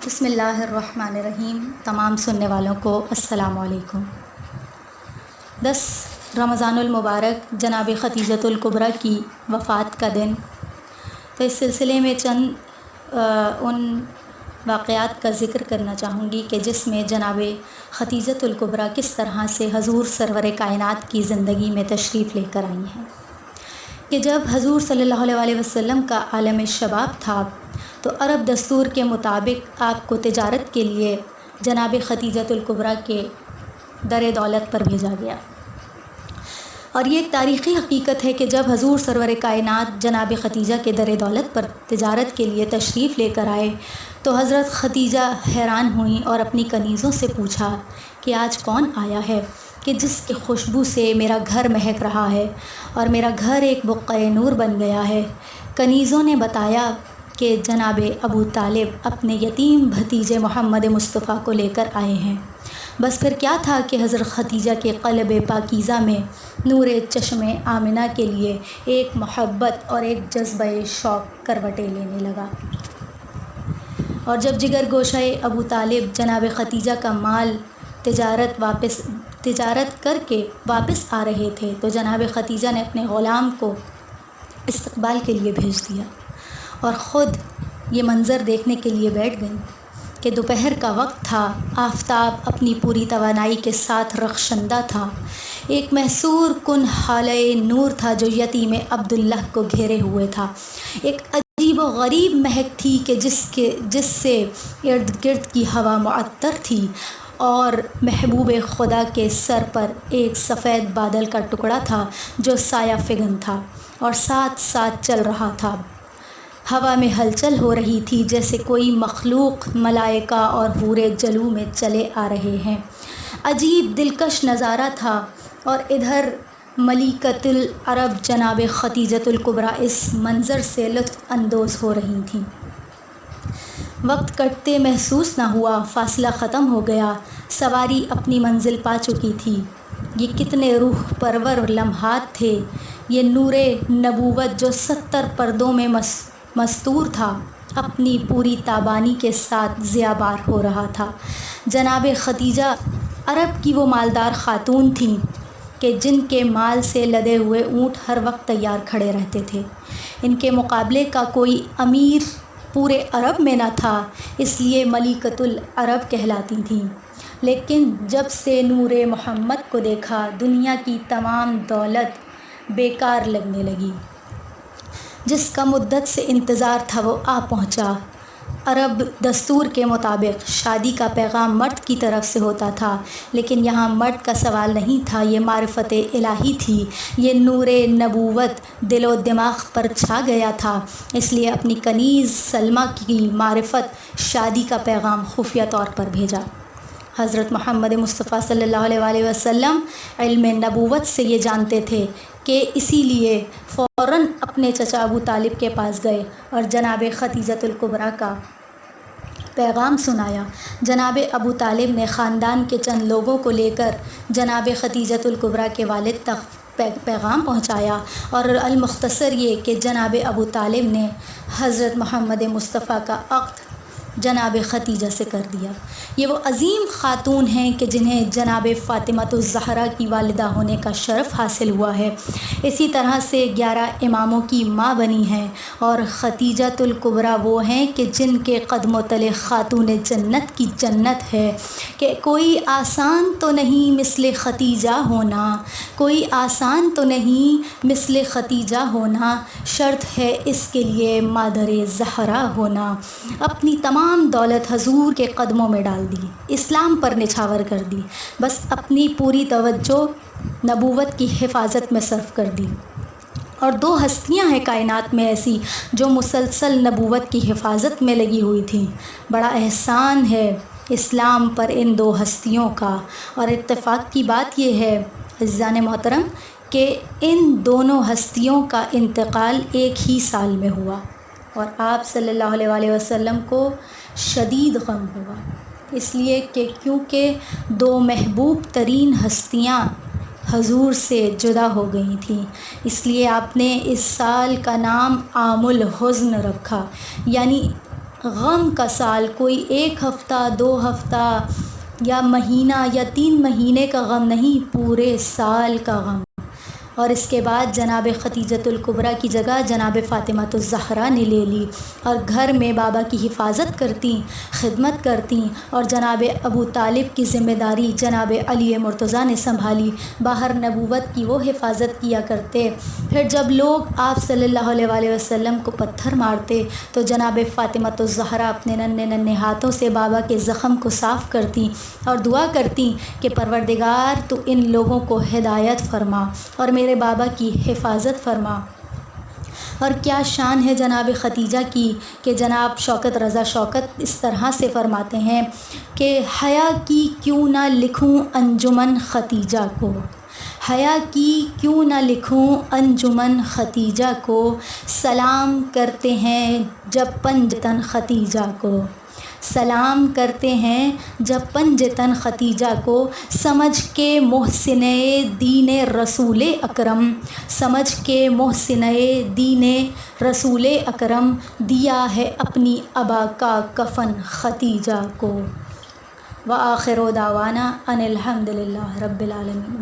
بسم اللہ الرحمن الرحیم۔ تمام سننے والوں کو السلام علیکم۔ 10 رمضان المبارک جناب ختیجۃ الکبریٰ کی وفات کا دن۔ تو اس سلسلے میں چند ان واقعات کا ذکر کرنا چاہوں گی کہ جس میں جناب ختیجۃ الکبریٰ کس طرح سے حضور سرور کائنات کی زندگی میں تشریف لے کر آئی ہیں۔ کہ جب حضور صلی اللہ علیہ وسلم کا عالم شباب تھا تو عرب دستور کے مطابق آپ کو تجارت کے لیے جناب ختیجۃ الکبریٰ کے در دولت پر بھیجا گیا۔ اور یہ ایک تاریخی حقیقت ہے کہ جب حضور سرور کائنات جناب ختیجہ کے در دولت پر تجارت کے لیے تشریف لے کر آئے تو حضرت ختیجہ حیران ہوئیں اور اپنی کنیزوں سے پوچھا کہ آج کون آیا ہے کہ جس کی خوشبو سے میرا گھر مہک رہا ہے اور میرا گھر ایک بقعۂ نور بن گیا ہے۔ کنیزوں نے بتایا کہ جناب ابو طالب اپنے یتیم بھتیجے محمد مصطفیٰ کو لے کر آئے ہیں۔ بس پھر کیا تھا کہ حضرت ختیجہ کے قلب پاکیزہ میں نور چشم آمنہ کے لیے ایک محبت اور ایک جذبہ شوق کروٹیں لینے لگا۔ اور جب جگر گوشہ ابو طالب جناب ختیجہ کا مال تجارت کر کے واپس آ رہے تھے تو جناب ختیجہ نے اپنے غلام کو استقبال کے لیے بھیج دیا اور خود یہ منظر دیکھنے کے لیے بیٹھ گئیں کہ دوپہر کا وقت تھا، آفتاب اپنی پوری توانائی کے ساتھ رخشندہ تھا، ایک محصور کن حالہ نور تھا جو یتیم عبداللہ کو گھیرے ہوئے تھا، ایک عجیب و غریب مہک تھی کہ جس سے ارد گرد کی ہوا معطر تھی اور محبوب خدا کے سر پر ایک سفید بادل کا ٹکڑا تھا جو سایہ فگن تھا اور ساتھ ساتھ چل رہا تھا۔ ہوا میں ہلچل ہو رہی تھی جیسے کوئی مخلوق ملائکہ اور حورے جلوہ میں چلے آ رہے ہیں۔ عجیب دلکش نظارہ تھا اور ادھر ملکۃ العرب جناب ختیجۃ الکبریٰ اس منظر سے لطف اندوز ہو رہی تھیں۔ وقت کٹتے محسوس نہ ہوا، فاصلہ ختم ہو گیا، سواری اپنی منزل پا چکی تھی۔ یہ کتنے روح پرور لمحات تھے، یہ نور نبوت جو 70 پردوں میں مستور تھا اپنی پوری تابانی کے ساتھ ضیابار ہو رہا تھا۔ جناب ختیجہ عرب کی وہ مالدار خاتون تھیں کہ جن کے مال سے لدے ہوئے اونٹ ہر وقت تیار کھڑے رہتے تھے۔ ان کے مقابلے کا کوئی امیر پورے عرب میں نہ تھا، اس لیے ملکۃ العرب کہلاتی تھیں۔ لیکن جب سے نور محمد کو دیکھا دنیا کی تمام دولت بیکار لگنے لگی۔ جس کا مدت سے انتظار تھا وہ آ پہنچا۔ عرب دستور کے مطابق شادی کا پیغام مرد کی طرف سے ہوتا تھا، لیکن یہاں مرد کا سوال نہیں تھا، یہ معرفت الہی تھی، یہ نور نبوت دل و دماغ پر چھا گیا تھا۔ اس لیے اپنی کنیز سلمیٰ کی معرفت شادی کا پیغام خفیہ طور پر بھیجا۔ حضرت محمد مصطفیٰ صلی اللہ علیہ وسلم علم نبوت سے یہ جانتے تھے کہ اسی لیے فوراً اپنے چچا ابو طالب کے پاس گئے اور جناب ختیجۃ الکبریٰ کا پیغام سنایا۔ جناب ابو طالب نے خاندان کے چند لوگوں کو لے کر جناب ختیجۃ الکبریٰ کے والد تک پیغام پہنچایا، اور المختصر یہ کہ جناب ابو طالب نے حضرت محمد مصطفیٰ کا عقد جناب ختیجہ سے کر دیا۔ یہ وہ عظیم خاتون ہیں کہ جنہیں جناب فاطمۃ الزہرا کی والدہ ہونے کا شرف حاصل ہوا ہے۔ اسی طرح سے 11 اماموں کی ماں بنی ہیں، اور ختیجۃ الکبریٰ وہ ہیں کہ جن کے قدموں تلے خاتون جنت کی جنت ہے۔ کہ کوئی آسان تو نہیں مثل ختیجہ ہونا، کوئی آسان تو نہیں مثل ختیجہ ہونا، شرط ہے اس کے لیے مادر زہرا ہونا۔ اپنی تمام دولت حضور کے قدموں میں ڈال دی، اسلام پر نچھاور کر دی، بس اپنی پوری توجہ نبوت کی حفاظت میں صرف کر دی۔ اور 2 ہستیاں ہیں کائنات میں ایسی جو مسلسل نبوت کی حفاظت میں لگی ہوئی تھیں۔ بڑا احسان ہے اسلام پر ان 2 ہستیوں کا، اور اتفاق کی بات یہ ہے عزیزان محترم کہ ان دونوں ہستیوں کا انتقال ایک ہی سال میں ہوا، اور آپ صلی اللہ علیہ وسلم کو شدید غم ہوا، اس لیے کہ کیونکہ 2 محبوب ترین ہستیاں حضور سے جدا ہو گئی تھیں، اس لیے آپ نے اس سال کا نام عام الحزن رکھا، یعنی غم کا سال، کوئی 1 ہفتہ 2 ہفتہ یا مہینہ یا 3 مہینے کا غم نہیں، پورے سال کا غم۔ اور اس کے بعد جناب ختیجۃ الکبریٰ کی جگہ جناب فاطمۃ الزہرا نے لے لی اور گھر میں بابا کی حفاظت کرتیں، خدمت کرتیں، اور جناب ابو طالب کی ذمہ داری جناب علی مرتضیٰ نے سنبھالی، باہر نبوت کی وہ حفاظت کیا کرتے۔ پھر جب لوگ آپ صلی اللہ علیہ وآلہ وسلم کو پتھر مارتے تو جناب فاطمۃ الزہرا اپنے ننھے ننھے ہاتھوں سے بابا کے زخم کو صاف کرتیں اور دعا کرتیں کہ پروردگار تو ان لوگوں کو ہدایت فرما اور میرے بابا کی حفاظت فرما۔ اور کیا شان ہے جناب ختیجہ کی کہ جناب شوکت رضا شوکت اس طرح سے فرماتے ہیں کہ حیا کی کیوں نہ لکھوں انجمن ختیجہ کو، حیا کی کیوں نہ لکھوں انجمن ختیجہ کو، سلام کرتے ہیں جب پنجتن ختیجہ کو، سلام کرتے ہیں جب پنجتن ختیجہ کو، سمجھ کے محسن دین رسول اکرم، سمجھ کے محسن دین رسول اکرم، دیا ہے اپنی ابا کا کفن ختیجہ کو۔ وآخر دعوانا ان الحمد للہ رب العالمین۔